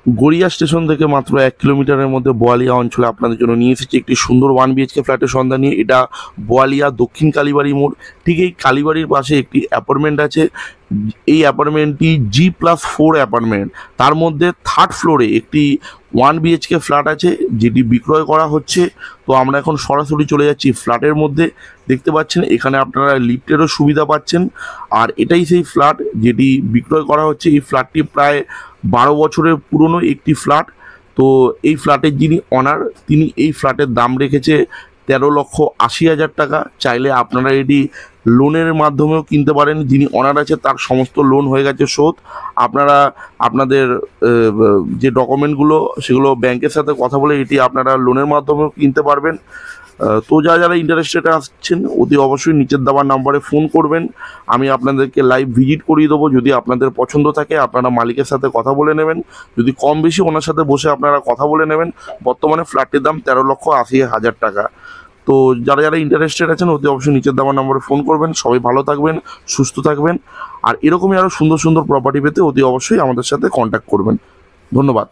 Garia station থেকে মাত্র 1 কিলোমিটারের মধ্যে বোয়ালিয়া অঞ্চলে আপনাদের জন্য নিয়ে এসেছি একটি সুন্দর 1 BHK ফ্ল্যাটের সন্ধান নিয়ে। এটা বোয়ালিয়া দক্ষিণ কালীবাড়ি মোড়, ঠিক এই কালীবাড়ির পাশে একটি অ্যাপার্টমেন্ট আছে। এই অ্যাপার্টমেন্টটি G+4 অ্যাপার্টমেন্ট, তার মধ্যে 3rd ফ্লোরে একটি 1 BHK ফ্ল্যাট আছে যেটি বিক্রয় করা হচ্ছে। তো আমরা এখন সরাসরি চলে যাচ্ছি ফ্ল্যাটের মধ্যে। দেখতে পাচ্ছেন এখানে আপনারা লিফটেরও সুবিধা পাচ্ছেন। আর এটাই সেই ফ্ল্যাট যেটি বিক্রয় করা হচ্ছে। এই ফ্ল্যাটটি প্রায় 12 বছরের পুরনো একটি ফ্ল্যাট। তো এই ফ্ল্যাটের যিনি অনার, তিনি এই ফ্ল্যাটের দাম রেখেছে 13,80,000 টাকা। চাইলে আপনারা এটি লোনের মাধ্যমেও কিনতে পারেন। যিনি অনার আছে তার সমস্ত লোন হয়ে গেছে শোধ। আপনারা আপনাদের যে ডকুমেন্টগুলো সেগুলো ব্যাংকের সাথে কথা বলে এটি আপনারা লোনের মাধ্যমেও কিনতে পারবেন। তো যারা ইন্টারেস্টেড আছেন অতি অবশ্যই নিচের দেওয়ার নাম্বারে ফোন করবেন। আমি আপনাদেরকে লাইভ ভিজিট করিয়ে দেবো। যদি আপনাদের পছন্দ থাকে আপনারা মালিকের সাথে কথা বলে নেবেন। যদি কম বেশি ওনার সাথে বসে আপনারা কথা বলে নেবেন। বর্তমানে ফ্ল্যাটটির দাম 13,80,000 টাকা। তো যারা ইন্টারেস্টেড আছেন অতি অবশ্যই নিচের দেওয়ার নম্বরে ফোন করবেন। সবাই ভালো থাকবেন, সুস্থ থাকবেন। আর এরকমই আরও সুন্দর সুন্দর প্রপার্টি পেতে অতি অবশ্যই আমাদের সাথে কন্ট্যাক্ট করবেন। ধন্যবাদ।